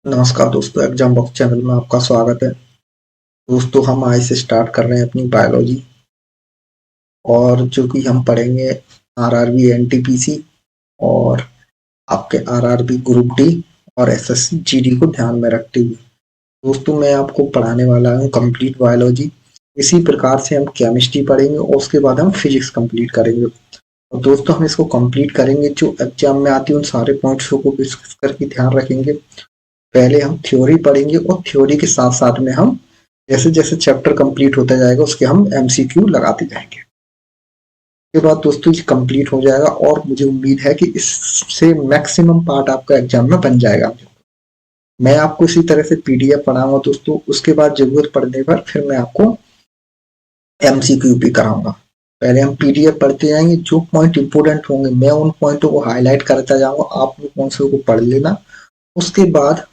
नमस्कार दोस्तों, exam box channel में आपका स्वागत है। दोस्तों, हम आज से स्टार्ट कर रहे हैं अपनी बायोलॉजी और जो कि हम पढ़ेंगे आरआरबी एनटीपीसी और आपके आरआरबी ग्रुप डी और एसएससी जीडी को ध्यान में रखते हुए। दोस्तों, मैं आपको पढ़ाने वाला हूँ कंप्लीट बायोलॉजी। इसी प्रकार से हम केमिस्ट्री पढ़ेंगे और उसके बाद हम फिजिक्स कंप्लीट करेंगे। और दोस्तों, हम इसको कंप्लीट करेंगे जो एग्जाम में आती है उन सारे पॉइंट्स को डिस्कस करके ध्यान रखेंगे। पहले हम थ्योरी पढ़ेंगे और थ्योरी के साथ साथ में हम जैसे जैसे चैप्टर कंप्लीट होता जाएगा उसके हम एमसीक्यू लगाते जाएंगे। उसके बाद दोस्तों ये कंप्लीट हो जाएगा और मुझे उम्मीद है कि इससे मैक्सिमम पार्ट आपका एग्जाम में बन जाएगा। मैं आपको इसी तरह से पीडीएफ पढ़ाऊंगा दोस्तों। उसके बाद जरूरत पड़ने पर फिर मैं आपको एमसीक्यू भी कराऊंगा। पहले हम पीडीएफ पढ़ते जाएंगे, जो पॉइंट इंपोर्टेंट होंगे मैं उन पॉइंटों को हाईलाइट करता जाऊंगा, आप उन पॉइंट्स को पढ़ लेना। उसके बाद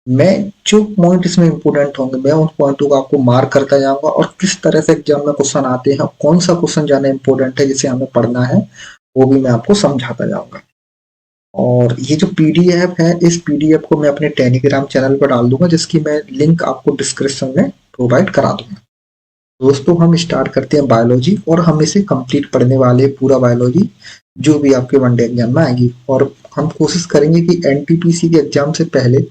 मैं जो पॉइंट इसमें इंपोर्टेंट होंगे मैं उन पॉइंटों को आपको मार्क करता जाऊंगा और किस तरह से एग्जाम में क्वेश्चन आते हैं, कौन सा क्वेश्चन ज्यादा इंपॉर्टेंट है जिसे हमें पढ़ना है, वो भी मैं आपको समझाता जाऊंगा। और ये जो पीडीएफ है, इस पीडीएफ को मैं अपने टेलीग्राम चैनल पर डाल दूंगा, जिसकी मैं लिंक आपको डिस्क्रिप्शन में प्रोवाइड करा दूंगा। दोस्तों, हम स्टार्ट करते हैं बायोलॉजी और हम इसे कंप्लीट पढ़ने वाले पूरा बायोलॉजी जो भी आपके वनडे एग्जाम में आएगी। और हम कोशिश करेंगे कि एनटीपीसी के एग्जाम से पहले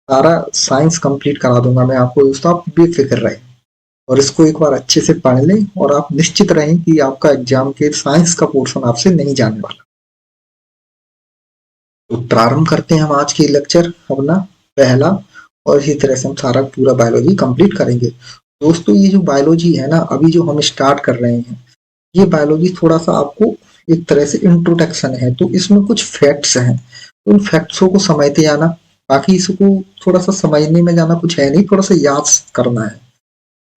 सारा साइंस कंप्लीट करा दूंगा मैं आपको दोस्तों। आप बेफिक्र रहें और इसको एक बार अच्छे से पढ़ लें और आप निश्चित रहें कि आपका एग्जाम के साइंस का पोर्शन आपसे नहीं जाने वाला। तो प्रारंभ करते हैं हम आज के लेक्चर अपना पहला, और इसी तरह से हम सारा पूरा बायोलॉजी कंप्लीट करेंगे। दोस्तों, ये जो बायोलॉजी है ना, अभी जो हम स्टार्ट कर रहे हैं, ये बायोलॉजी थोड़ा सा आपको एक तरह से इंट्रोडक्शन है, तो इसमें कुछ फैक्ट्स हैं, उन फैक्ट्सों को समझते जाना। बाकी इसको थोड़ा सा समझने में जाना कुछ है नहीं, थोड़ा सा याद करना है।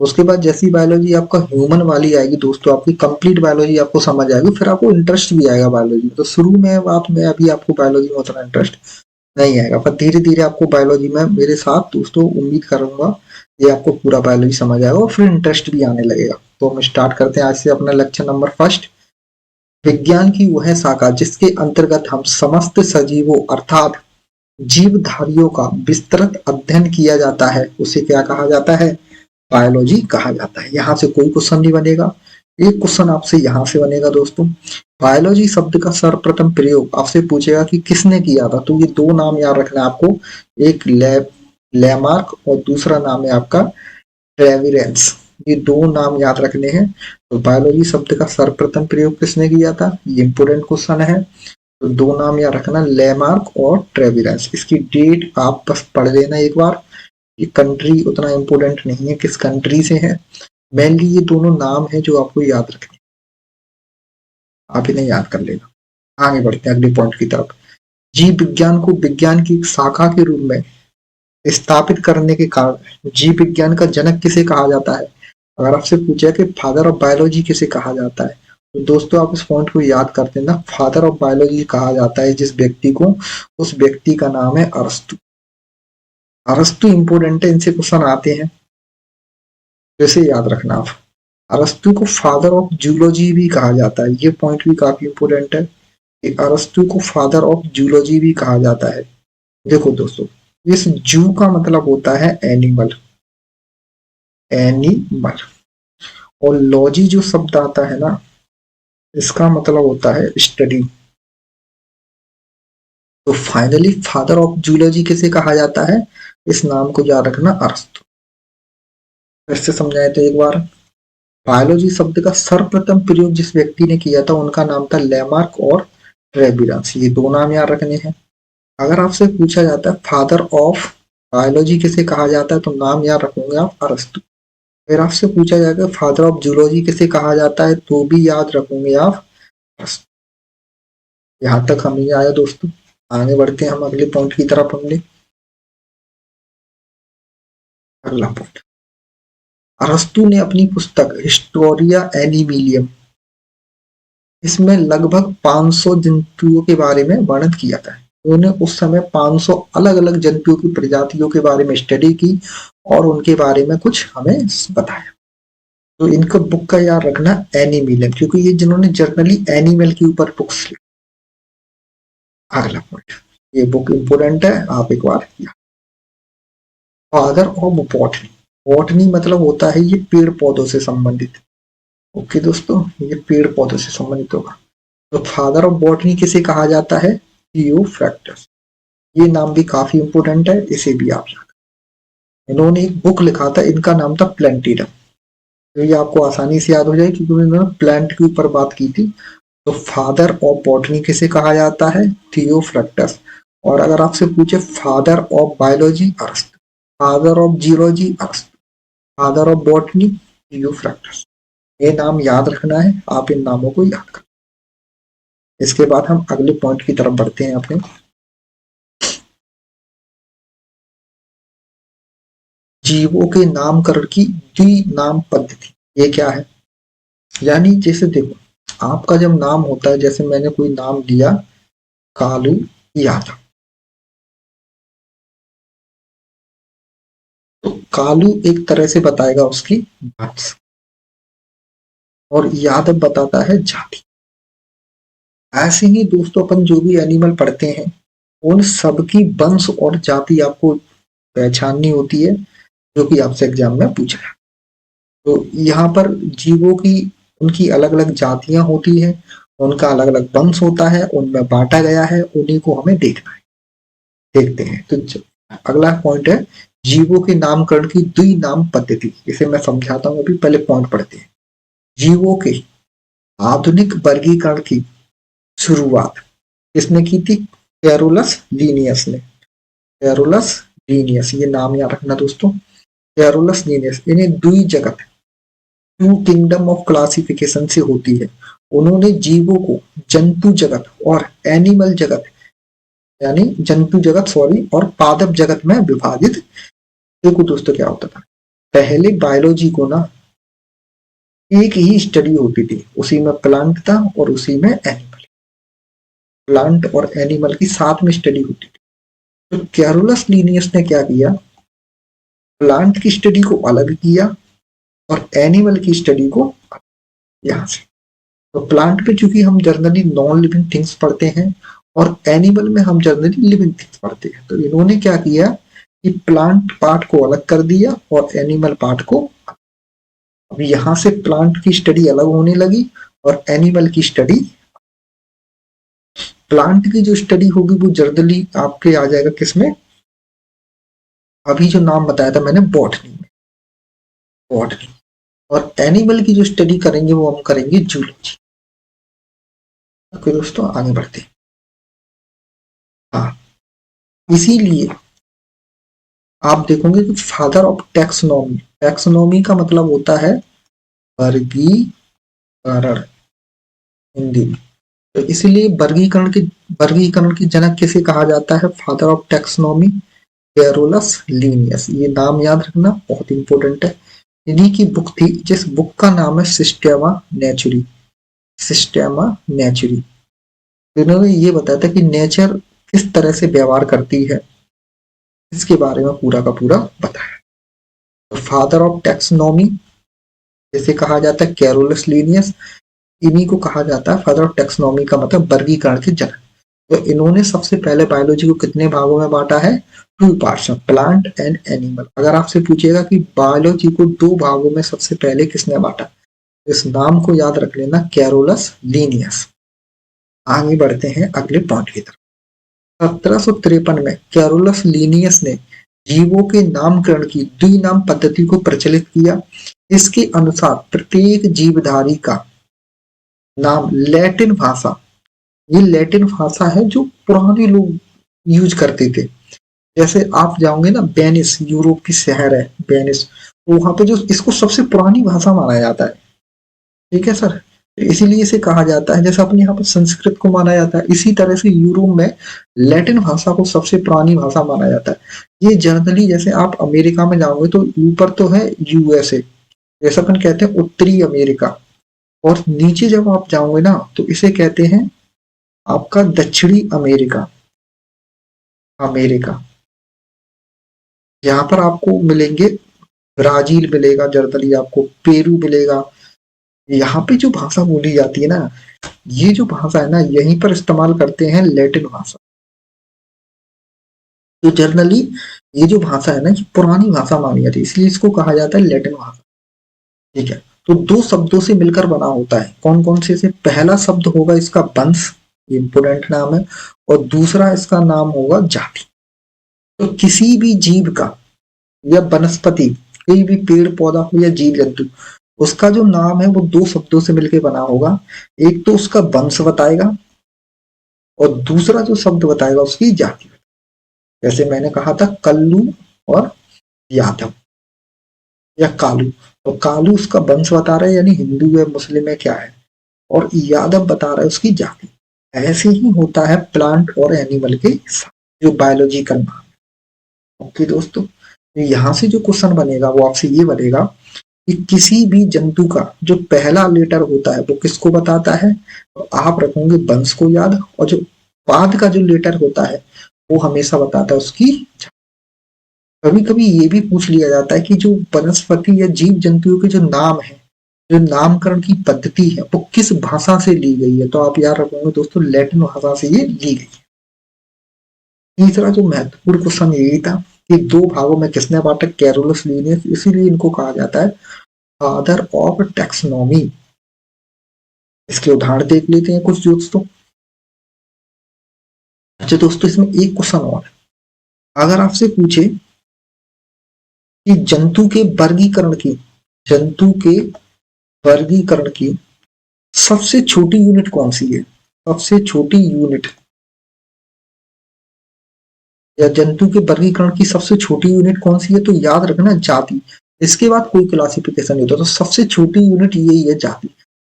उसके बाद जैसी बायोलॉजी आपका ह्यूमन वाली आएगी दोस्तों, आपकी कंप्लीट बायोलॉजी आपको समझ आएगी, फिर आपको इंटरेस्ट भी आएगा बायोलॉजी में। तो शुरू में बात में अभी आपको बायोलॉजी में उतना इंटरेस्ट नहीं आएगा, पर धीरे धीरे आपको बायोलॉजी में मेरे साथ दोस्तों उम्मीद करूंगा ये आपको पूरा बायोलॉजी समझ आएगा और फिर इंटरेस्ट भी आने लगेगा। तो हम स्टार्ट करते हैं आज से अपना लेक्चर नंबर फर्स्ट। विज्ञान की वह शाखा जिसके अंतर्गत हम समस्त सजीवों अर्थात जीवधारियों का विस्तृत अध्ययन किया जाता है उसे क्या कहा जाता है? बायोलॉजी कहा जाता है। यहाँ से कोई क्वेश्चन नहीं बनेगा, एक क्वेश्चन आपसे यहाँ से बनेगा दोस्तों। बायोलॉजी शब्द का सर्वप्रथम प्रयोग आपसे पूछेगा कि किसने किया था, तो ये दो नाम याद रखना है आपको, एक लेमार्क और दूसरा नाम है आपका ट्रेविरेंस। ये दो नाम याद रखने हैं। तो बायोलॉजी शब्द का सर्वप्रथम प्रयोग किसने किया था, ये इंपोर्टेंट क्वेश्चन है। तो दो नाम याद रखना, लेमार्क और ट्रेविरेंस। इसकी डेट आप बस पढ़ लेना एक बार। ये कंट्री उतना इम्पोर्टेंट नहीं है किस कंट्री से है, मेनली ये दोनों नाम है जो आपको याद रखने, आप इन्हें याद कर लेना। आगे बढ़ते हैं अगले पॉइंट की तरफ। जीव विज्ञान को विज्ञान की एक शाखा के रूप में स्थापित करने के कारण जीव विज्ञान का जनक किसे कहा जाता है? अगर आपसे पूछा कि फादर ऑफ बायोलॉजी किसे कहा जाता है, तो दोस्तों आप इस पॉइंट को याद करते हैं ना, फादर ऑफ बायोलॉजी कहा जाता है जिस व्यक्ति को, उस व्यक्ति का नाम है अरस्तु। अरस्तु इंपोर्टेंट है, इनसे क्वेश्चन आते हैं, जैसे याद रखना आप। अरस्तु को फादर ऑफ जूलॉजी भी कहा जाता है, ये पॉइंट भी काफी इंपोर्टेंट है कि अरस्तु को फादर ऑफ जूलॉजी भी कहा जाता है। देखो दोस्तों, इस जू का मतलब होता है एनिमल, एनिमल, और लॉजी जो शब्द आता है ना, इसका मतलब होता है स्टडी। तो फाइनली फादर ऑफ जूलॉजी किसे कहा जाता है, इस नाम को याद रखना, अरस्तु। फिर से समझाए तो एक बार, बायोलॉजी शब्द का सर्वप्रथम प्रयोग जिस व्यक्ति ने किया था उनका नाम था लेमार्क और ट्रेविरस। ये दो नाम याद रखने हैं। अगर आपसे पूछा जाता है फादर ऑफ बायोलॉजी किसे कहा जाता है, तो नाम याद रखोगे आप, अरस्तु। फिर आपसे पूछा जाएगा फादर ऑफ जूलॉजी किसे कहा जाता है, तो भी याद रखोगे आप, अरस्तु। यहाँ तक हम ही आया दोस्तों। आगे बढ़ते हैं हम अगले पॉइंट की तरफ। हमने अगला पॉइंट, अरस्तु ने अपनी पुस्तक हिस्टोरिया एनिमिलियम, इसमें लगभग 500 जंतुओं के बारे में वर्णन किया था। उन्होंने उस समय 500 अलग अलग जंतुओं की प्रजातियों के बारे में स्टडी की और उनके बारे में कुछ हमें बताया। तो इनका बुक का याद रखना, एनिमिलियम, क्योंकि ये जिन्होंने जर्नली एनिमल के ऊपर बुक्स लिखी। अगला पॉइंट, ये बुक इंपोर्टेंट है, आप एक बार फादर ऑफ बॉटनी। बॉटनी मतलब होता है ये पेड़ पौधों से संबंधित। ओके दोस्तों, ये पेड़ पौधों से संबंधित होगा। तो फादर ऑफ बॉटनी किसे कहा जाता है? थियोफ्रैक्टस। ये नाम भी काफी इंपोर्टेंट है, इसे भी आप याद। इन्होंने एक बुक लिखा था, इनका नाम था प्लेंटिडम। तो ये आपको आसानी से याद हो जाए क्योंकि उन्होंने प्लांट के ऊपर बात की थी। तो फादर ऑफ बॉटनी किसे कहा जाता है? थियोफ्रैक्टस। और अगर आपसे पूछे फादर ऑफ बायोलॉजी, अरस्तु। फादर ऑफ जियोलॉजी, अरस्तु। Father of botany, Theophrastus. ये नाम याद रखना है, आप इन नामों को याद कर। इसके बाद हम अगले पॉइंट की तरफ बढ़ते हैं अपने। जीवों के नामकरण की द्विनाम पद्धति, ये क्या है? यानी जैसे देखो, आपका जब नाम होता है, जैसे मैंने कोई नाम लिया कालू यादव, तो कालू एक तरह से बताएगा उसकी वंश, और यादव बताता है जाति। ऐसे ही दोस्तों अपन जो भी एनिमल पढ़ते हैं, उन सबकी वंश और जाति आपको पहचाननी होती है, जो कि आपसे एग्जाम में पूछा है। तो यहाँ पर जीवों की उनकी अलग अलग जातियां होती है, उनका अलग अलग वंश होता है, उनमें बांटा गया है, उन्हीं को हमें देखना है। देखते हैं तो अगला पॉइंट है जीवों के नामकरण की द्विनाम पद्धति। इसे मैं समझाता हूँ, अभी पहले पॉइंट पढ़ते हैं। जीवों के आधुनिक वर्गीकरण की शुरुआत किसने की थी? कैरोलस लीनियस ने। कैरोलस लीनियस, ये नाम याद रखना दोस्तों। कैरोलस लीनियस, इन्हें द्वि जगत, टू किंगडम ऑफ क्लासिफिकेशन से होती है। उन्होंने जीवों को जंतु जगत और एनिमल जगत, यानी जंतु जगत सॉरी, और पादप जगत में विभाजित। देखो दोस्तों क्या होता था, पहले बायोलॉजी को ना एक ही स्टडी होती थी, उसी में प्लांट था और उसी में एनिमल। प्लांट और एनिमल की साथ में स्टडी होती थी। तो कैरोलस लीनियस ने क्या किया, प्लांट की स्टडी को अलग किया और एनिमल की स्टडी को यहाँ से। तो प्लांट पे चूंकि हम जनरली नॉन लिविंग थिंग्स पढ़ते हैं और एनिमल में हम जनरली लिविंग थिंग्स पढ़ते हैं, तो इन्होंने क्या किया कि प्लांट पार्ट को अलग कर दिया और एनिमल पार्ट को। अब यहाँ से प्लांट की स्टडी अलग होने लगी और एनिमल की स्टडी। प्लांट की जो स्टडी होगी वो जनरली आपके आ जाएगा किसमें, अभी जो नाम बताया था मैंने, बॉटनी में। बॉटनी। और एनिमल की जो स्टडी करेंगे वो हम करेंगे जूलॉजी। ओके दोस्तों, आगे बढ़ते हैं। हाँ, इसीलिए आप देखोगे कि फादर ऑफ टैक्सोनॉमी, टैक्सोनॉमी का मतलब होता है वर्गीकरण हिंदी में। तो इसीलिए वर्गीकरण की जनक किसे कहा जाता है? Father of taxonomy, Carolus Linnaeus. ये नाम याद रखना बहुत इंपॉर्टेंट है। इन्हीं की बुक थी, जिस बुक का नाम है सिस्टेमा नेचुरी। सिस्टेमा नेचुरी। इन्होंने ये बताया था कि नेचर किस तरह से व्यवहार करती है, इसके बारे में पूरा का पूरा बताया। तो फादर ऑफ टैक्सोनॉमी जिसे कहा जाता है कैरोलस लीनियस, इन्हीं को कहा जाता है फादर ऑफ टैक्सोनॉमी, का मतलब वर्गीकरण के जनक। तो इन्होंने सबसे पहले बायोलॉजी को कितने भागों में बांटा है? Two parts, plant and animal. अगर आपसे पूछेगा कि बायोलॉजी को दो भागों में सबसे पहले किसने बांटा, इस नाम को याद रख लेना, कैरोलस लीनियस। आगे बढ़ते हैं अगले पॉइंट की तरफ। 1753 में कैरोलस लीनियस ने जीवों के नामकरण की द्विनाम पद्धति को प्रचलित किया। इसके अनुसार प्रत्येक जीवधारी का नाम लैटिन भाषा, ये लैटिन भाषा है जो पुराने लोग यूज करते थे। जैसे आप जाओगे ना वेनिस, यूरोप की शहर है वेनिस, तो वहां पे जो इसको सबसे पुरानी भाषा माना जाता है। ठीक है सर, इसीलिए इसे कहा जाता है, जैसे अपने यहाँ पर संस्कृत को माना जाता है, इसी तरह से यूरोप में लैटिन भाषा को सबसे पुरानी भाषा माना जाता है। ये जनरली जैसे आप अमेरिका में जाओगे तो ऊपर तो है यूएसए, जैसे अपन कहते हैं उत्तरी अमेरिका, और नीचे जब आप जाओगे ना तो इसे कहते हैं आपका दक्षिणी अमेरिका। अमेरिका, यहाँ पर आपको मिलेंगे ब्राजील मिलेगा, जनरली आपको पेरू मिलेगा। यहाँ पे जो भाषा बोली जाती है ना, ये जो भाषा है ना, यहीं पर इस्तेमाल करते हैं लैटिन भाषा। तो जनरली ये जो भाषा है ना, ये पुरानी भाषा मानी जाती है, इसलिए इसको कहा जाता है लैटिन भाषा। ठीक है, तो दो शब्दों से मिलकर बना होता है। कौन कौन से? पहला शब्द होगा इसका वंश, ये इंपोर्टेंट नाम है, और दूसरा इसका नाम होगा जाति। तो किसी भी जीव का या वनस्पति, कोई भी पेड़ पौधा हो या जीव जंतु, उसका जो नाम है वो दो शब्दों से मिलकर बना होगा। एक तो उसका वंश बताएगा और दूसरा जो शब्द बताएगा उसकी जाति। जैसे मैंने कहा था कल्लू और यादव या कालू, तो कालू उसका वंश बता रहा है यानी हिंदू है, मुस्लिम है, क्या है, और यादव बता रहा है उसकी जाति। ऐसे ही होता है प्लांट और एनिमल के साथ, जो बायोलॉजिकल नाम। ओके दोस्तों, तो यहाँ से जो क्वेश्चन बनेगा वो आपसे ये बनेगा कि किसी भी जंतु का जो पहला लेटर होता है वो किसको बताता है? तो आप रखोगे वंश को याद, और जो बाद का जो लेटर होता है वो हमेशा बताता है उसकी। कभी कभी ये भी पूछ लिया जाता है कि जो वनस्पति या जीव जंतुओं के जो नाम है, जो नामकरण की पद्धति है, वो किस भाषा से ली गई है? तो आप याद रखोगे दोस्तों लैटिन भाषा से ये ली गई। तीसरा जो महत्वपूर्ण क्वेश्चन यही था कि दो भागों में किसने बांटा? कैरोलस लीनियस, इसीलिए इनको कहा जाता है फादर ऑफ टैक्सोनॉमी। इसके उदाहरण देख लेते हैं कुछ दोस्तों। अच्छा दोस्तों, इसमें एक क्वेश्चन और है। अगर आपसे पूछे कि जंतु के वर्गीकरण की सबसे छोटी यूनिट कौन सी है? सबसे छोटी यूनिट या जंतु के वर्गीकरण की सबसे छोटी यूनिट कौन सी है? तो याद रखना जाति। इसके बाद कोई क्लासिफिकेशन नहीं होता, तो सबसे छोटी यूनिट यही है, जाति।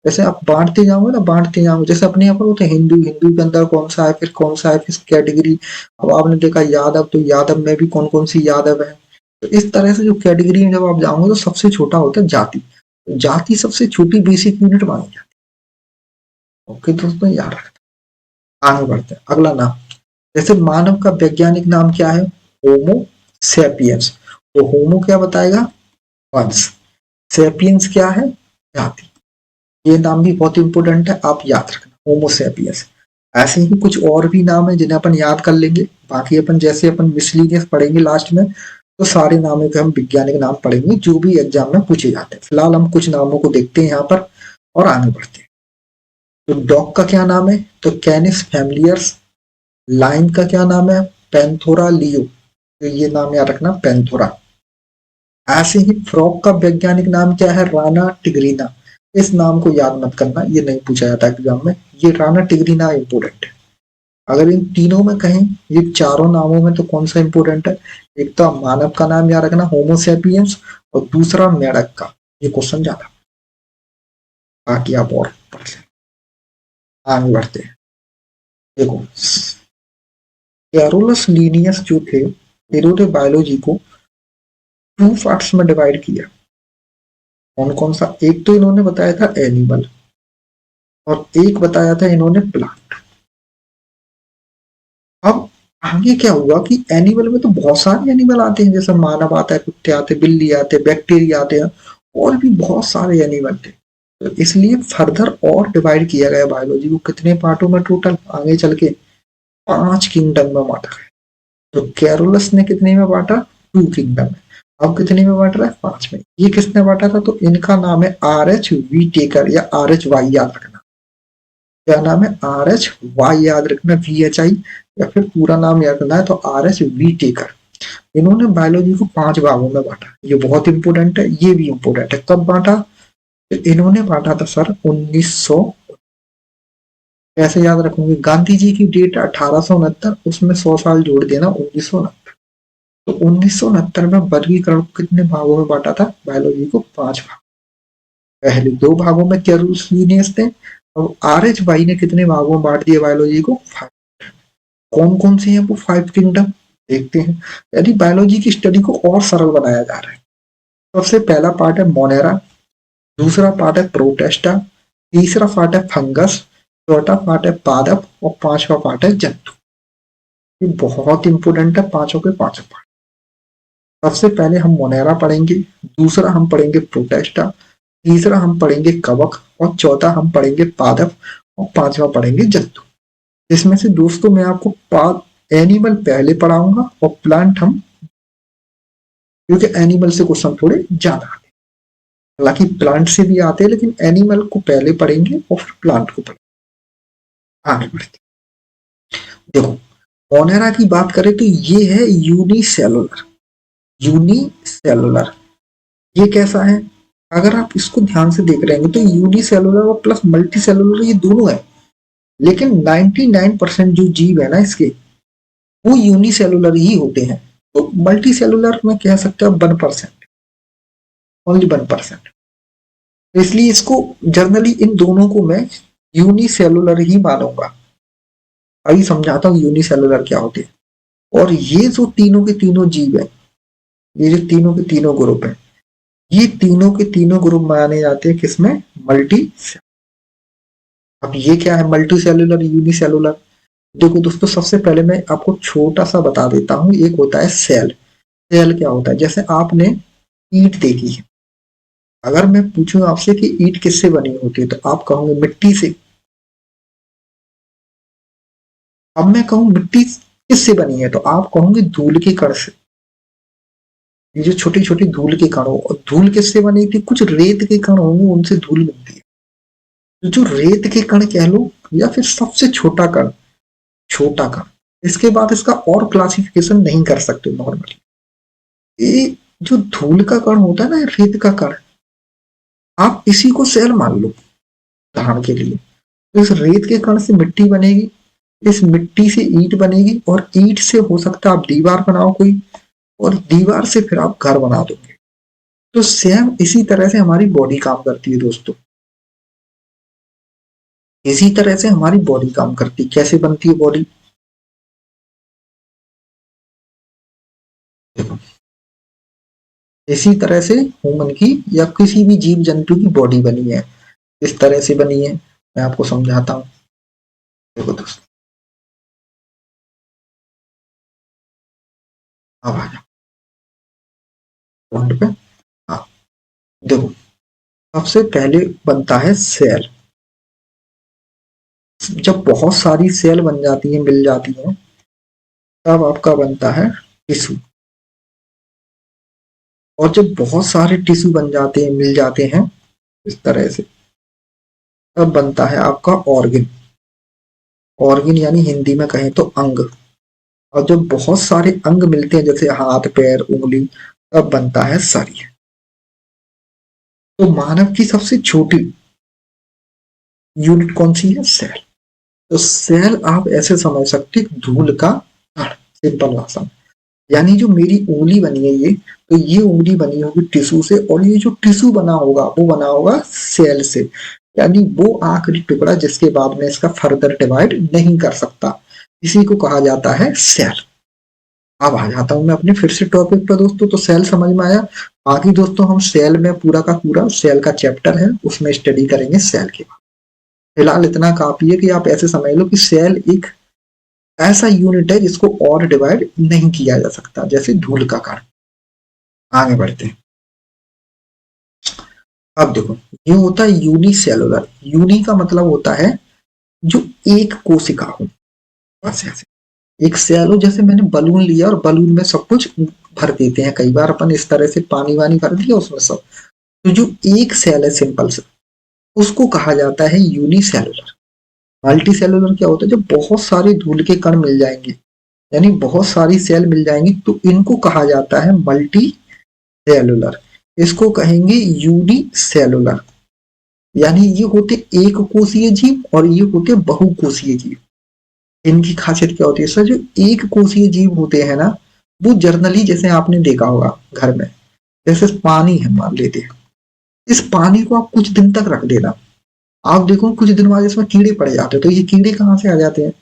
जैसे आप बांटते जाओगे ना, बांटते जाओगे, जैसे अपने यहाँ पर होते हैं हिंदू, हिंदू के अंदर कौन सा है, फिर कौन सा है, फिर कैटेगरी। अब आपने देखा यादव, तो यादव में भी कौन कौन सी यादव है। तो इस तरह से जो कैटेगरी में जब आप जाओगे तो सबसे छोटा होता है जाति। तो जाति सबसे छोटी बेसिक यूनिट मानी जाती है। ओके दोस्तों, याद रखना। आगे बढ़ते हैं, अगला नाम। जैसे मानव का वैज्ञानिक नाम क्या है? होमो सेपियंस। तो होमो क्या बताएगा? वंश। सेपियंस क्या है? जाति। ये नाम भी बहुत इंपॉर्टेंट है, आप याद रखना, होमो सेपियंस। ऐसे ही कुछ और भी नाम है जिन्हें अपन याद कर लेंगे। बाकी अपन जैसे अपन मिसलीनियस पढ़ेंगे लास्ट में, तो सारे नामों के हम वैज्ञानिक नाम पढ़ेंगे जो भी एग्जाम में पूछे जाते हैं। फिलहाल हम कुछ नामों को देखते हैं यहाँ पर और आगे बढ़ते हैं। तो डॉग का क्या नाम है? तो कैनिस फैमिलियर्स। लाइन का क्या नाम है? पैंथोरा लियो। तो ये नाम याद रखना, पैंथोरा। ऐसे ही फ्रॉग का वैज्ञानिक नाम क्या है? राना टिग्रीना। इस नाम को याद मत करना, ये नहीं पूछा जाता एग्जाम में। ये राना टिग्रीना इंपोर्टेंट है। अगर इन तीनों में कहें, ये चारों नामों में, तो कौन सा इंपोर्टेंट है? एक तो मानव का नाम याद रखना, होमोसेपियंस, और दूसरा मेढक का। ये क्वेश्चन ज्यादा, बाकी आप और पढ़ लें। आगे बढ़ते हैं। देखो, कैरोलस लीनियस जो थे, इन्होंने बायोलॉजी को टू पार्ट्स में डिवाइड किया। कौन कौन सा? एक तो इन्होंने बताया था एनिमल, और एक बताया था इन्होंने प्लांट। अब आगे क्या हुआ कि एनिमल में तो बहुत सारे एनिमल आते हैं, जैसे मानव आता है, कुत्ते आते, बिल्ली आते, बैक्टीरिया आते हैं, और भी बहुत सारे एनिमल थे। तो इसलिए फर्दर और डिवाइड किया गया बायोलॉजी को। कितने पार्टों में टोटल? आगे चल के 5 किंगडम में बांटा गया। तो कैरोलस ने कितने में बांटा? 2 किंगडम में। अब कितने में बांट रहा है? 5 में। ये किसने बांटा था? तो इनका नाम है RH वीटेकर या RH वाई, याद रखना। क्या नाम है? RH वाई, याद रखना, VHI, या फिर पूरा नाम याद रखना है तो RH वीटेकर। इन्होंने बायोलॉजी को 5 भागों में बांटा। ये बहुत इंपॉर्टेंट है, ये भी इंपॉर्टेंट है। कब बांटा? तो इन्होंने बांटा था सर 1900। कैसे याद रखोगे? गांधी जी की डेट 1869, उसमें 100 साल जोड़ देना, 1969। तो 1969 में वर्गीकरण को कितने भागों में बांटा था बायोलॉजी को? 5 भाग। पहले 2 भागों में कैरोलिनियस थे, और RH वाई ने कितने भागों में बांट दिया बायोलॉजी को? 5। कौन कौन से हैं वो 5 किंगडम? देखते हैं। यानी बायोलॉजी की स्टडी को और सरल बनाया जा रहा है। सबसे पहला पार्ट है मोनेरा, दूसरा पार्ट है प्रोटेस्टा, तीसरा पार्ट है फंगस, चौथा पार्ट है पादप, और 5वां पार्ट है जंतु। ये बहुत इंपोर्टेंट है, पांचों के पांचों पार्ट। सबसे पहले हम मोनेरा पढ़ेंगे, दूसरा हम पढ़ेंगे प्रोटेस्टा, तीसरा हम पढ़ेंगे कवक, और चौथा हम पढ़ेंगे पादप, और 5वां पढ़ेंगे जंतु। इसमें से दोस्तों मैं आपको एनिमल पहले पढ़ाऊंगा और प्लांट हम, क्योंकि एनिमल से क्वेश्चन थोड़े ज्यादा आते हैं, हालांकि प्लांट से भी आते हैं लेकिन एनिमल को पहले पढ़ेंगे और फिर प्लांट को पढ़ेंगे। आगे बढ़ते देखो, मोनेरा की बात करें तो ये है यूनिसेलुलर। यूनिसेलुलर ये कैसा है? अगर आप इसको ध्यान से देख रहे हैं तो यूनिसेलुलर और प्लस मल्टी सेलुलर ये दोनों है, लेकिन 99% जो जीव है ना इसके, वो यूनिसेलुलर ही होते हैं। तो मल्टी सेलुलर में कह सकते हैं 1%, ओनली 1%। इसलिए इसको जनरली इन दोनों को मैं यूनिसेलुलर ही मानूंगा। अभी समझाता हूँ यूनिसेलुलर क्या होते हैं। और ये जो तीनों के तीनों जीव है, ये जो तीनों के तीनों ग्रुप है, ये तीनों के तीनों ग्रुप माने जाते हैं किसमें? मल्टी। अब ये क्या है मल्टी सेलुलर यूनिसेलुलर? देखो दोस्तों, सबसे पहले मैं आपको छोटा सा बता देता हूँ। एक होता है सेल। सेल क्या होता है? जैसे आपने ईंट देखी है, अगर मैं पूछूं आपसे कि ईंट किससे बनी होती है तो आप कहोगे मिट्टी से। अब मैं कहूँ मिट्टी किससे बनी है तो आप कहोगे धूल के कण से। ये जो छोटी छोटी धूल के कण हो, और धूल किससे बनी थी? कुछ रेत के कण होंगे, उनसे धूल बनती है। तो जो रेत के कण कह लो, या फिर सबसे छोटा कण, छोटा कण, इसके बाद इसका और क्लासिफिकेशन नहीं कर सकते नॉर्मली। ये जो धूल का कण होता है ना, रेत का कण, आप इसी को सेल मान लो उदाहरण के लिए। तो इस रेत के कण से मिट्टी बनेगी, इस मिट्टी से ईंट बनेगी, और ईंट से हो सकता है आप दीवार बनाओ कोई, और दीवार से फिर आप घर बना दोगे। तो सेम इसी तरह से हमारी बॉडी काम करती है दोस्तों। इसी तरह से हमारी बॉडी काम करती है। कैसे बनती है बॉडी? देखो, इसी तरह से ह्यूमन की या किसी भी जीव जंतु की बॉडी बनी है। इस तरह से बनी है, मैं आपको समझाता हूँ। देखो दोस्तों, अब आ जाओ पॉइंट पे। हाँ, देखो, सबसे पहले बनता है सेल। जब बहुत सारी सेल बन जाती है, मिल जाती है, तब आपका बनता है टिश्यू। और जब बहुत सारे टिश्यू बन जाते हैं, मिल जाते हैं इस तरह से, तब बनता है आपका ऑर्गन। ऑर्गन यानी हिंदी में कहें तो अंग। और जब बहुत सारे अंग मिलते हैं, जैसे हाथ पैर उंगली, तब बनता है शरीर। तो मानव की सबसे छोटी यूनिट कौन सी है? सेल। तो सेल आप ऐसे समझ सकते धूल का कण, सिंपल भाषा। यानी जो मेरी उंगली बनी है ये, तो ये उंगली बनी होगी टिश्यू से, और ये जो टिश्यू बना होगा वो बना होगा सेल से। यानी वो आखिरी टुकड़ा जिसके बाद में इसका फर्दर डिवाइड नहीं कर सकता, इसी को कहा जाता है सेल। अब आ जाता हूं मैं अपने फिर से टॉपिक पर दोस्तों। तो सेल समझ में आया। बाकी दोस्तों हम सेल में पूरा का पूरा सेल का चैप्टर है, उसमें स्टडी करेंगे सेल के। फिलहाल इतना काफी है कि आप ऐसे समझ लो कि सेल एक ऐसा यूनिट है जिसको और डिवाइड नहीं किया जा सकता, जैसे धूल का कण। आगे बढ़ते हैं। अब देखो, ये होता है यूनिसेलुलर। यूनि का मतलब होता है जो एक कोशिका हो, बस ऐसे। एक सेल हो, जैसे मैंने बलून लिया और बलून में सब कुछ भर देते हैं कई बार अपन इस तरह से, पानी वानी भर दिया उसमें सब। तो जो एक सेल है सिंपल से, उसको कहा जाता है यूनिसेलुलर। मल्टी सेलुलर क्या होता है? जब बहुत सारे धूल के कण मिल जाएंगे, यानी बहुत सारी सेल मिल जाएंगी, तो इनको कहा जाता है मल्टी सेलुलर। इसको कहेंगे यूनिसेलुलर। यानी ये होते एक कोषीय जीव और ये होते बहुकोषीय जीव। इनकी खासियत क्या होती है सर? जो एक कोषीय जीव होते हैं ना, वो जर्नली, जैसे आपने देखा होगा घर में, जैसे पानी है मान लेते हैं, इस पानी को आप कुछ दिन तक रख देना, आप देखो कुछ दिन बाद इसमें कीड़े पड़ जाते हैं। तो ये कीड़े कहाँ से आ जाते हैं?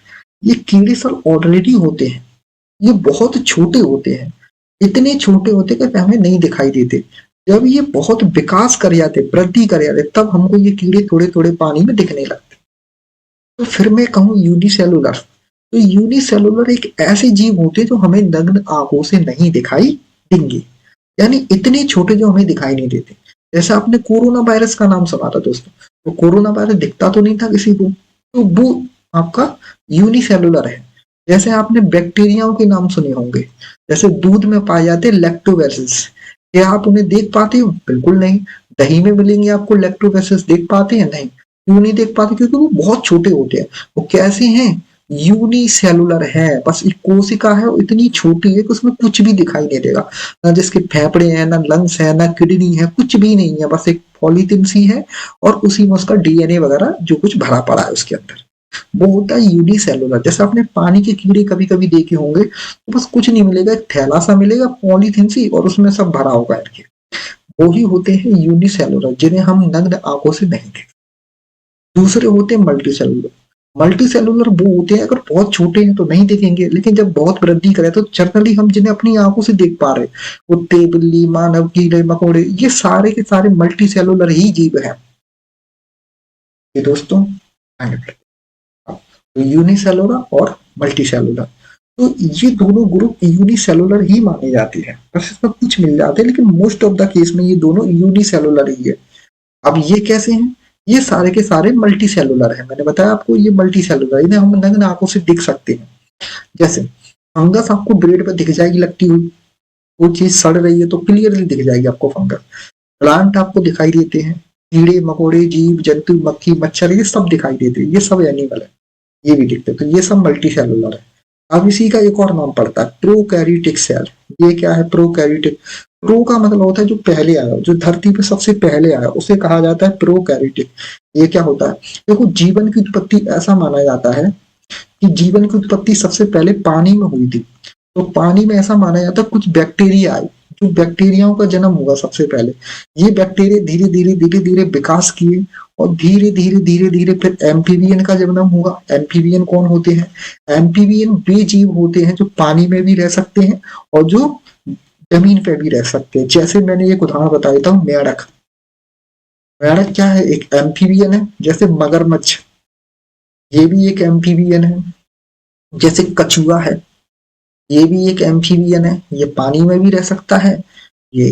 ये कीड़े सर ऑलरेडी होते हैं, ये बहुत छोटे होते हैं, इतने छोटे होते कि हमें नहीं दिखाई देते। जब ये बहुत विकास कर जाते, वृद्धि कर जाते, तब हमको ये कीड़े थोड़े थोड़े पानी में दिखने लगते। तो फिर मैं कहूँ यूनिसेलुलर। तो यूनिसेलुलर एक ऐसे जीव होते जो हमें नग्न आंखों से नहीं दिखाई देंगे, यानी इतने छोटे जो हमें दिखाई नहीं देते। जैसे आपने कोरोना वायरस का नाम सुना था दोस्तों, तो कोरोना वायरस दिखता तो नहीं था किसी को, तो वो आपका यूनिसेलुलर है। जैसे आपने बैक्टीरियाओं के नाम सुने होंगे, जैसे दूध में पाए जाते हैं लैक्टोबैसिल्स, क्या आप उन्हें देख पाते हो? बिल्कुल नहीं। दही में मिलेंगे आपको लैक्टोबैसिल्स, देख पाते हैं? नहीं। क्यों नहीं देख पाते? क्योंकि वो बहुत छोटे होते हैं। वो कैसे हैं? यूनिसेलुलर है, बस एक कोशिका है, वो इतनी छोटी है कि उसमें कुछ भी दिखाई नहीं देगा, ना जिसके फेफड़े हैं, ना लंग्स है, ना किडनी है, कुछ भी नहीं है, बस एक पॉलीथिन सी है और उसी में उसका डीएनए वगैरह जो कुछ भरा पड़ा है उसके अंदर। वो होता है यूनिसेलुलर। जैसे आपने पानी के कीड़े कभी कभी देखे होंगे, तो बस कुछ नहीं मिलेगा, एक थैला सा मिलेगा पॉलीथिन सी और उसमें सब भरा होगा इनके। वो ही होते हैं यूनिसेलुलर, जिन्हें हम नग्न आंखों से नहीं देखते। दूसरे होते हैं मल्टी सेलुलर। मल्टी सेलुलर वो होते हैं, अगर बहुत छोटे हैं तो नहीं दिखेंगे, लेकिन जब बहुत वृद्धि करें तो जनरली हम जिन्हें अपनी आंखों से देख पा रहे, कुत्ते, बिल्ली, मानव, कीड़े मकोड़े, ये सारे के सारे मल्टी सेलुलर ही जीव हैं। ये दोस्तों आगे बढ़ते हैं। तो यूनिसेलुलर और मल्टी सेलुलर, तो ये दोनों ग्रुप यूनिसेलुलर ही माने जाते हैं, बस इसमें कुछ मिल जाते हैं, लेकिन मोस्ट ऑफ द केस में ये दोनों यूनिसेलुलर ही है। अब ये कैसे हैं? ये सारे के सारे मल्टी सेलुलर है, मैंने बताया आपको ये मल्टी सेलुलर, इन्हें हम नग्न आंखों से दिख सकते हैं। जैसे फंगस आपको ब्रेड पर दिख जाएगी लगती हुई, वो चीज सड़ रही है तो क्लियरली दिख जाएगी आपको फंगस। प्लांट आपको दिखाई देते हैं, कीड़े मकोड़े, जीव जंतु, मक्खी मच्छर, ये सब दिखाई देते हैं, ये सब एनिमल है, ये भी दिखते हैं, तो ये सब मल्टी सेलुलर है। अब इसी का एक और नाम पड़ता है प्रोकैरियोटिक सेल। ये क्या है प्रोकैरियोटिक? प्रो का मतलब होता है जो पहले आया, जो धरती पे सबसे पहले आया, उसे कहा जाता है प्रोकैरियोटिक। ये क्या होता है? देखो, जीवन की उत्पत्ति ऐसा माना जाता है कि जीवन की उत्पत्ति सबसे पहले पानी में हुई थी। तो पानी में ऐसा माना जाता है कुछ बैक्टीरिया आए, जो बैक्टीरियाओं का जन्म हुआ सबसे पहले। ये बैक्टीरिया धीरे धीरे धीरे धीरे विकास किए और धीरे धीरे धीरे धीरे फिर एम्फीबियन का जन्म हुआ। एम्फीबियन कौन होते हैं? एम्फीबियन वे जीव होते हैं जो पानी में भी रह सकते हैं और जो जमीन पे भी रह सकते हैं। जैसे मैंने एक उदाहरण बताया था, मेढक। मेढक क्या है? एक एम्फीबियन है। जैसे मगरमच्छ, ये भी एक एम्फीबियन है। जैसे कछुआ है, ये भी एक एम्फीबियन है, ये पानी में भी रह सकता है, ये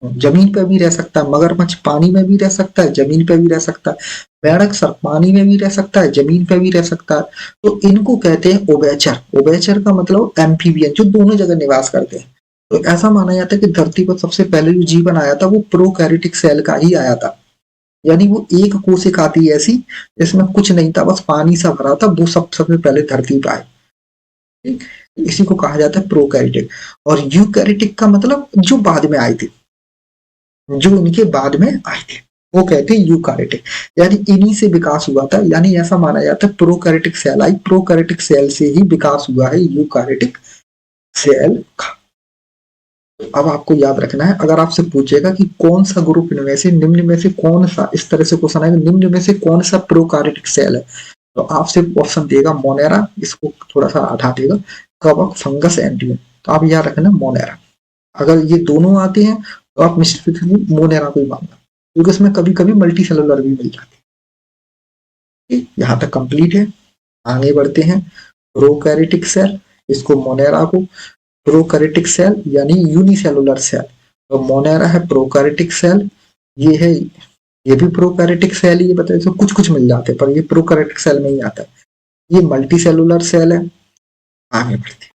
जमीन पे भी रह सकता है। मगरमच्छ पानी में भी रह सकता है, जमीन पे भी रह सकता है। मेढक सर पानी में भी रह सकता है, जमीन पे भी रह सकता है। तो इनको कहते हैं उभयचर। उभयचर का मतलब एम्फीबियन, जो दोनों जगह निवास करते हैं। तो ऐसा माना जाता है कि धरती पर सबसे पहले जो जीवन आया था वो प्रोकैरियोटिक सेल का ही आया था, यानी वो एक कोशिका थी ऐसी जिसमें कुछ नहीं था, बस पानी सा भरा था, वो सबसे पहले धरती पर आए। ठीक, इसी को कहा जाता है प्रोकैरियोटिक। और यूकैरियोटिक का मतलब जो बाद में आए थे, जो इनके बाद में आए थे, वो कहते हैं यूकैरियोटिक। यानी इन्हीं से विकास हुआ था, यानी ऐसा माना जाता है प्रोकैरियोटिक सेल आई, प्रोकैरियोटिक सेल से ही विकास हुआ है यूकैरियोटिक सेल का। अब आपको याद रखना है, अगर आपसे पूछेगा कि कौन सा ग्रुप इनमें से, निम्न में से कौन सा, इस तरह से क्वेश्चन आएगा, निम्न में से कौन सा प्रोकैरियोटिक सेल है, तो आपसे ऑप्शन देगा मोनेरा, इसको थोड़ा सा हटा देगा, कवक, फंगस, एंटियन। तो आप याद रखना मोनेरा। अगर ये दोनों आते हैं तो आप निश्चित ही मोनेरा को ही मानना, क्योंकि इसमें कभी कभी मल्टी सेलुलर भी मिल जाती है। यहाँ तक कंप्लीट है। आगे बढ़ते हैं। प्रोकैरियोटिक सेल, इसको मोनेरा को प्रोकैरियोटिक सेल यानी यूनिसेलुलर सेल, तो मोनेरा है प्रोकैरियोटिक सेल। ये है, ये भी प्रोकैरियोटिक सेल ही, ये बताइए, तो कुछ कुछ मिल जाते हैं पर ये प्रोकैरियोटिक सेल में ही आता है। ये मल्टी सेलुलर सेल है। आगे बढ़ते हैं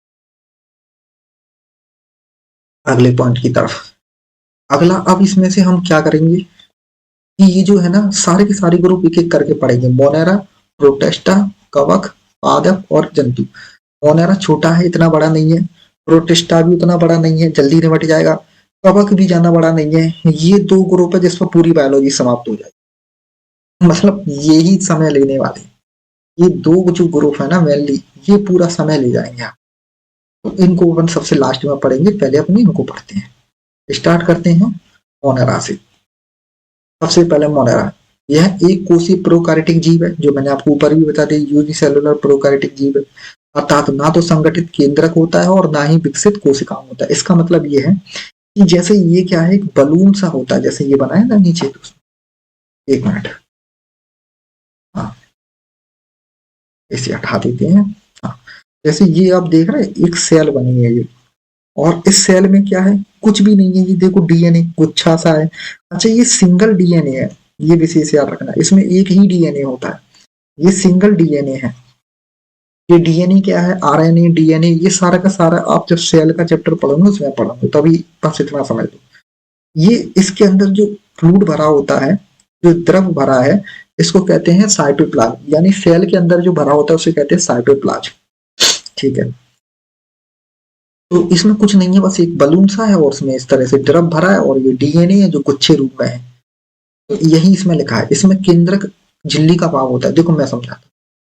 अगले पॉइंट की तरफ। अगला, अब इसमें से हम क्या करेंगे कि ये जो है ना सारे के सारे ग्रुप एक एक करके पढ़ेंगे। मोनेरा, प्रोटेस्टा, कवक, पादप और जंतु। मोनेरा छोटा है, इतना बड़ा नहीं है। प्रोटेस्टा भी उतना बड़ा नहीं है, जल्दी निपट जाएगा। कवक भी ज्यादा बड़ा नहीं है। ये दो ग्रुप है जिस पर पूरी बायोलॉजी समाप्त हो जाएगी, मतलब ये ही समय लेने वाले। ये दो जो ग्रुप है ना मेनली, ये पूरा समय ले जाएंगे आप। तो इनको अपन सबसे लास्ट में पढ़ेंगे, पहले अपने इनको पढ़ते हैं। स्टार्ट करते हैं मोनेरा से। सबसे पहले मोनेरा, यह एक कोशीय प्रोकैरियोटिक जीव है, जो मैंने आपको ऊपर भी बता दिया, यूनिसेलुलर प्रोकैरियोटिक जीव है। अर्थात ना तो संगठित केंद्रक होता है और ना ही विकसित कोशिकाओं होता है। इसका मतलब ये है कि जैसे ये क्या है, एक बलून सा होता है, जैसे ये बना है ना नीचे, तो एक मिनट, हाँ इसे हटा देते हैं। हाँ, जैसे ये आप देख रहे हैं एक सेल बनी है ये, और इस सेल में क्या है, कुछ भी नहीं है। ये देखो डीएनए गुच्छा सा है। अच्छा, ये सिंगल डीएनए है, ये विशेष याद रखना, इसमें एक ही डीएनए होता है, ये सिंगल डीएनए है। ये डीएनए क्या है, आरएनए, डीएनए, ये सारा का सारा आप जब सेल का चैप्टर पढ़ोगे उसमें पढ़ोगे, तभी बस इतना समझ लो। ये इसके अंदर जो फ्लूइड भरा होता है, जो द्रव भरा है, इसको कहते हैं साइटोप्लाज्म, यानी सेल के अंदर जो भरा होता है उसे कहते हैं साइटोप्लाज्म। ठीक है, तो इसमें कुछ नहीं है, बस एक बलून सा है और उसमें इस तरह से द्रव भरा है और ये डीएनए है जो गुच्छे रूप में है। तो यही इसमें लिखा है। इसमें केंद्रक झिल्ली का भाव होता है, देखो मैं समझाता हूँ।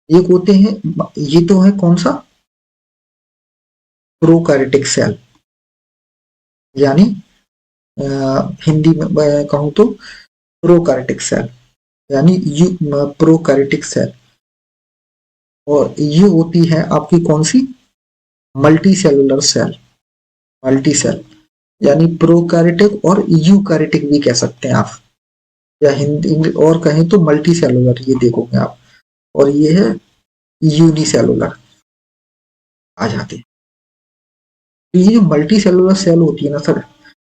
एक होते हैं, ये तो है कौन सा, प्रोकैरियोटिक सेल, यानी हिंदी में कहूँ तो प्रोकैरियोटिक सेल, यानी प्रोकैरियोटिक सेल। और ये होती है आपकी कौन सी, multi cellular cell, multi cell, यानी प्रोकैरियोटिक और यूकैरियोटिक भी कह सकते हैं आप, या हिंदी और कहें तो मल्टी सेलुलर, ये देखोगे आप। और ये है यूनिसेलुलर आ जाते हैं। तो ये जो मल्टी सेलुलर सेल होती है ना सर,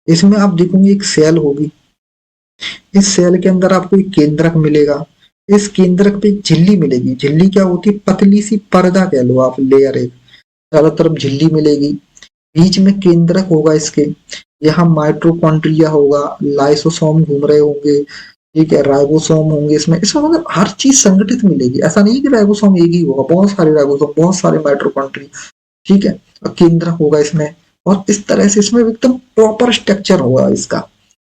इसमें आप देखोगे एक सेल होगी, इस सेल के अंदर आपको एक केंद्रक मिलेगा, इस केंद्रक पे एक झिल्ली मिलेगी। झिल्ली क्या होती है, पतली सी पर्दा कह लो आप, लेयर, एक चारों तरफ झिल्ली मिलेगी, बीच में केंद्रक होगा इसके, यहाँ माइटोकॉन्ड्रिया होगा, लाइसोसोम घूम रहे होंगे, ठीक है, राइबोसोम होंगे इसमें। इसमें मतलब हर चीज संगठित मिलेगी, ऐसा नहीं कि राइबोसोम एक ही होगा, बहुत सारे राइबोसोम, बहुत सारे माइटोकॉन्ड्रिया, ठीक है, और केंद्रक होगा इसमें। और इस तरह से इसमें एकदम प्रॉपर स्ट्रक्चर होगा इसका।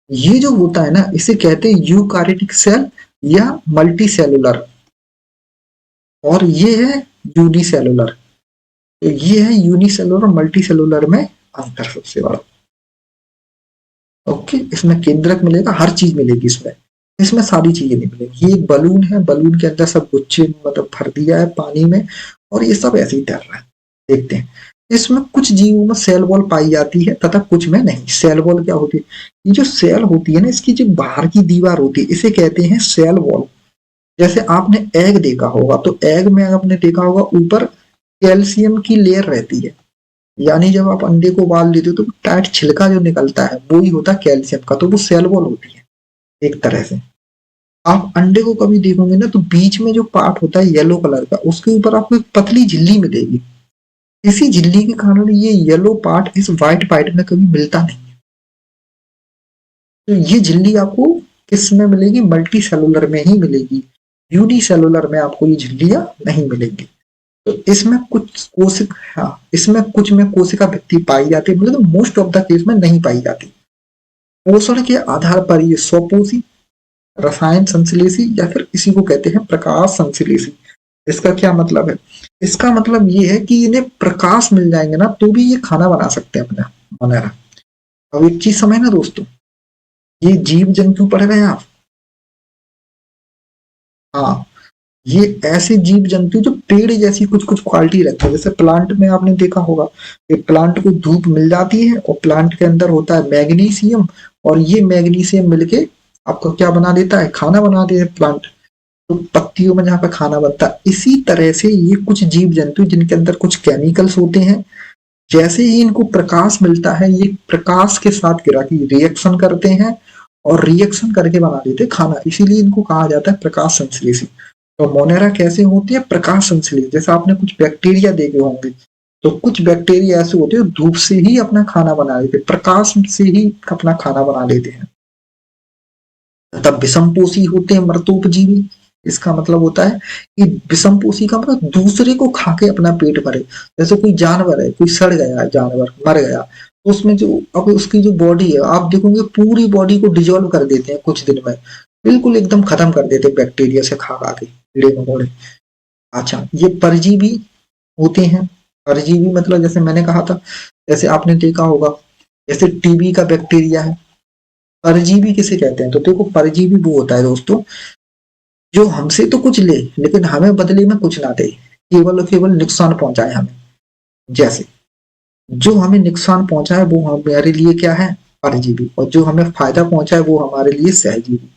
ये जो होता है ना, इसे कहते हैं यूकारियोटिक सेल या मल्टी सेलुलर, और ये है यूनिसेलुलर। तो ये है यूनिसेलुलर और मल्टी सेलुलर में अंतर सबसे बड़ा। ओके, इसमें केंद्रक मिलेगा, हर चीज मिलेगी इसमें, इसमें सारी चीजें नहीं मिलेगी। ये एक बलून है, बलून के अंदर सब गुच्छे मतलब भर दिया है पानी में, और ये सब ऐसे ही तैर रहा है। देखते हैं, इसमें कुछ जीवों में सेल वॉल पाई जाती है तथा कुछ में नहीं। सेल वॉल क्या होती है, ये जो सेल होती है ना, इसकी जो बाहर की दीवार होती है इसे कहते हैं सेल वॉल। जैसे आपने एग देखा होगा, तो एग में आपने देखा होगा ऊपर कैल्शियम की लेयर रहती है, यानी जब आप अंडे को उबाल लेते हो तो टाइट छिलका जो निकलता है वो ही होता है कैल्शियम का, तो वो सेल वॉल होती है एक तरह से। आप अंडे को कभी देखोगे ना, तो बीच में जो पार्ट होता है येलो कलर का, उसके ऊपर आपको एक पतली झिल्ली मिलेगी। इसी झिल्ली के कारण ये येलो पार्ट इस व्हाइट पार्ट में कभी मिलता नहीं। तो ये झिल्ली आपको किस में मिलेगी, मल्टी सेलुलर में ही मिलेगी, यूनिसेलुलर में आपको ये झिल्लियां नहीं मिलेंगी। तो इसमें कुछ कोशिक, हाँ, इसमें कुछ में कोशिका भित्ति पाई जाती है, मतलब मोस्ट ऑफ द केस में नहीं पाई जाती। पोषण के आधार पर ये स्वपोषी, रसायन संश्लेषी, या फिर इसी को कहते हैं प्रकाश संश्लेषी। इसका क्या मतलब है, इसका मतलब ये है कि इन्हें प्रकाश मिल जाएंगे ना तो भी ये खाना बना सकते हैं अपना वगैरह। अब एक चीज समझ ना दोस्तों, ये जीव जंतु पढ़ रहे हैं आप, हाँ, ये ऐसे जीव जंतु जो पेड़ जैसी कुछ कुछ क्वालिटी रखते हैं। जैसे प्लांट में आपने देखा होगा, कि प्लांट को धूप मिल जाती है और प्लांट के अंदर होता है मैग्नीशियम, और ये मैग्नीशियम मिलके आपको क्या बना देता है, खाना बना देता है प्लांट। तो पत्तियों में जहाँ पे खाना बनता है, इसी तरह से ये कुछ जीव जंतु जिनके अंदर कुछ केमिकल्स होते हैं, जैसे ही इनको प्रकाश मिलता है, ये प्रकाश के साथ गिरा के रिएक्शन करते हैं और रिएक्शन करके बना देते हैं खाना, इसीलिए इनको कहा जाता है प्रकाश संश्लेषी। तो मोनेरा कैसे होती है, प्रकाश संश्लेषी। जैसे आपने कुछ बैक्टीरिया देखे होंगे, तो कुछ बैक्टीरिया ऐसे होते हैं धूप से ही अपना खाना बना लेते, प्रकाश से ही अपना खाना बना लेते हैं। तब विषमपोषी होते हैं मृतोपजीवी। इसका मतलब होता है कि विषमपोषी का मतलब दूसरे को खा के अपना पेट भरे। जैसे कोई जानवर है, कोई सड़ गया जानवर, मर गया, तो उसमें जो अब उसकी जो बॉडी है, आप देखोगे पूरी बॉडी को डिजोल्व कर देते हैं कुछ दिन में, बिल्कुल एकदम खत्म कर देते हैं बैक्टीरिया से खा खा के, कीड़े मकोड़े। अच्छा, ये परजीवी होते हैं। परजीवी मतलब जैसे मैंने कहा था, जैसे आपने देखा होगा, जैसे टीबी का बैक्टीरिया है। परजीवी किसे कहते हैं, तो देखो परजीवी वो होता है दोस्तों, जो हमसे तो कुछ ले लेकिन हमें बदले में कुछ ना दे, केवल और केवल नुकसान पहुंचाए हमें। जैसे जो हमें नुकसान पहुंचाए वो हमारे लिए क्या है, परजीवी, और जो हमें फायदा पहुंचाए वो हमारे लिए सहजीवी।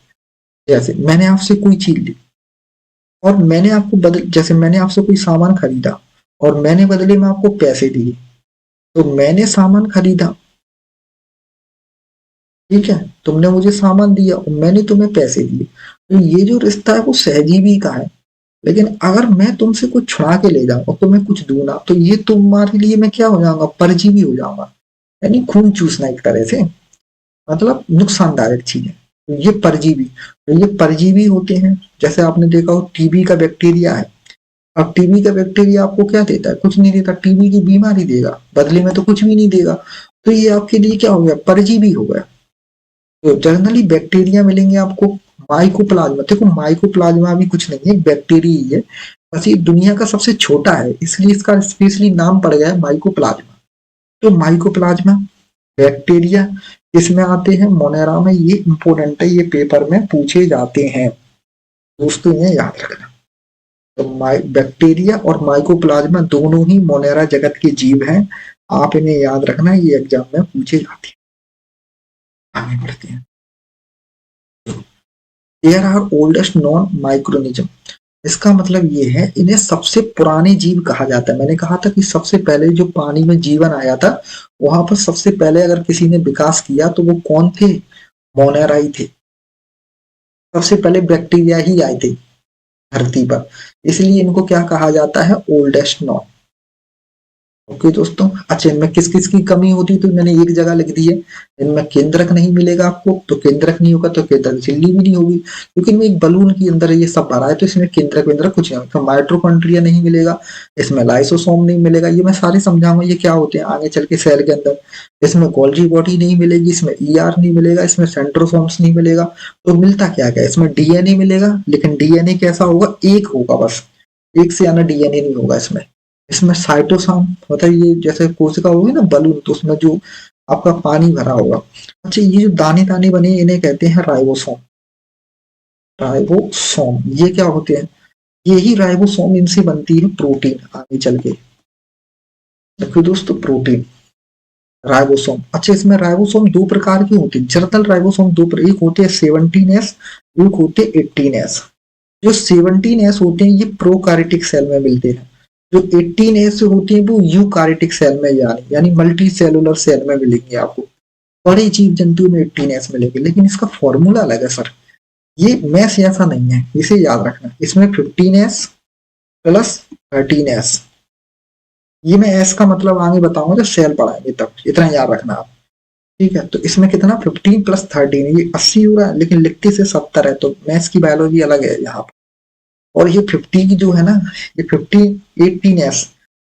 जैसे मैंने आपसे कोई चीज ली, और मैंने आपको बदल, जैसे मैंने आपसे कोई सामान खरीदा और मैंने बदले में आपको पैसे दिए, तो मैंने सामान खरीदा, ठीक है, तुमने मुझे सामान दिया और मैंने तुम्हें पैसे दिए, तो ये जो रिश्ता है वो सहजीवी का है। लेकिन अगर मैं तुमसे कुछ छुड़ा के ले जाऊं और तुम्हें कुछ दूं ना, तो ये तुम्हारे लिए मैं क्या हो जाऊंगा, परजीवी हो जाऊंगा, यानी खून चूसना एक तरह से, मतलब नुकसानदायक चीज है। तो ये परजीवी, तो ये परजीवी होते हैं। जैसे आपने देखा हो टीबी का बैक्टीरिया है। अब टीबी का बैक्टीरिया आपको क्या देता है, कुछ नहीं देता, टीबी की बीमारी देगा, बदले में तो कुछ भी नहीं देगा। तो ये आपके लिए क्या हो गया, परजीवी हो गया। तो जनरली बैक्टीरिया मिलेंगे आपको। माइकोप्लाज्मा, देखो माइकोप्लाज्मा भी कुछ नहीं है, बैक्टीरिया ही है, बस ये दुनिया का सबसे छोटा है, इसलिए इसका स्पेशली नाम पड़ गया है माइकोप्लाज्मा। तो माइकोप्लाज्मा बैक्टीरिया इसमें आते हैं, मोनेरा में, ये इंपोर्टेंट है, ये पेपर में पूछे जाते हैं दोस्तों, ये याद रखना। तो बैक्टीरिया और माइकोप्लाज्मा दोनों ही मोनेरा जगत के जीव हैं, आप इन्हें याद रखना, ये एग्जाम में पूछे जाते हैं। आगे बढ़ते हैं। देयर आर ओल्डेस्ट नॉन माइक्रोनिज्म, इसका मतलब ये है इन्हें सबसे पुराने जीव कहा जाता है। मैंने कहा था कि सबसे पहले जो पानी में जीवन आया था, वहां पर सबसे पहले अगर किसी ने विकास किया तो वो कौन थे, मोनेरा ही थे। सबसे पहले बैक्टीरिया ही आए थे धरती पर, इसलिए इनको क्या कहा जाता है, ओल्डेस्ट नॉन। ओके दोस्तों, अच्छा इनमें किस किस की कमी होती है, तो मैंने एक जगह लिख दी है, इनमें केंद्रक नहीं मिलेगा आपको, तो केंद्रक नहीं होगा तो केंद्रक झिल्ली भी नहीं होगी, क्योंकि इनमें एक बलून के अंदर ये सब भरा है, तो इसमें केंद्रक वेंद्रक कुछ नहीं होगा। माइट्रोकॉन्ड्रिया नहीं मिलेगा, इसमें लाइसोसोम नहीं मिलेगा, ये मैं सारे समझाऊंगा ये क्या होते हैं आगे चल के सेल के अंदर। इसमें गोल्जी बॉडी नहीं मिलेगी, इसमें ईआर नहीं मिलेगा, इसमें सेंट्रोसोम्स नहीं मिलेगा। तो मिलता क्या क्या, इसमें डीएनए मिलेगा, लेकिन डीएनए कैसा होगा, एक होगा बस, एक से ज्यादा डीएनए नहीं होगा इसमें। इसमें साइटोसोम, मतलब ये जैसे कोशिका होगी ना बलून, तो उसमें जो आपका पानी भरा होगा। अच्छा ये जो दाने दाने बने इन्हें कहते हैं राइबोसोम। राइबोसोम ये क्या होते हैं, यही राइबोसोम इनसे बनती है प्रोटीन आगे चल के। देखो दोस्तों प्रोटीन, राइबोसोम, अच्छा इसमें राइबोसोम दो प्रकार के होते हैं, जनरल राइबोसोम एक होते हैं 17S, एक होते हैं 18S। जो 17S होते हैं ये प्रोकार्योटिक सेल में मिलते हैं, जो 18S होते हैं वो यूकार्योटिक सेल में, यानी मल्टी सेलुलर सेल में मिलेंगे आपको। बड़े जीव जंतुओं में 18S मिलेंगे, लेकिन इसका फॉर्मूला अलग है सर, ये मैथ ऐसा नहीं है, इसे याद रखना। इसमें 15S प्लस 13S, ये मैं एस का मतलब आगे बताऊंगा जब सेल पढ़ाएंगे तब, इतना याद रखना आप। ठीक है, तो इसमें कितना 15 प्लस 13, ये 80 हो रहा है, लेकिन लिखते से 70 है, तो मैथ्स की बायोलॉजी अलग है यहाँ पर। और ये 50 की जो है ना, ये 15 18S,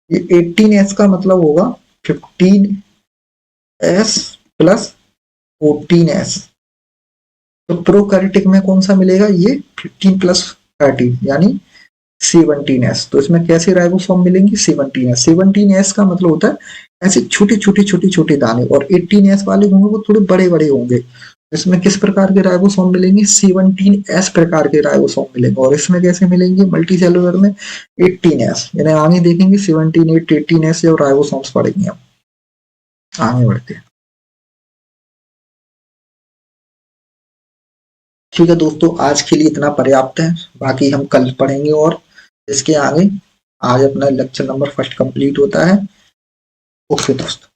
ये 18S का मतलब होगा 15S प्लस 14S। तो प्रोकैरियोटिक में कौन सा मिलेगा, ये 15 प्लस 13 यानी 17S। तो इसमें कैसे राइबोसोम मिलेंगे, 17S। 17S का मतलब होता है ऐसे छोटे छोटे छोटे छोटे दाने, और 18S वाले होंगे वो थोड़े बड़े बड़े होंगे। इसमें किस प्रकार के राइबोसोम मिलेंगे, 17S प्रकार के राइबोसोम मिलेंगे। और इसमें कैसे मिलेंगे, मल्टी सेलुलर में 18S, यानी आगे देखेंगे 17 8 18S से और राइबोसोम्स पढ़ेंगे हम। आगे बढ़ते हैं। ठीक है दोस्तों, आज के लिए इतना पर्याप्त है, बाकी हम कल पढ़ेंगे और इसके आगे। आज अपना लेक्चर नंबर फर्स्ट कंप्लीट होता है। ओके दोस्तों।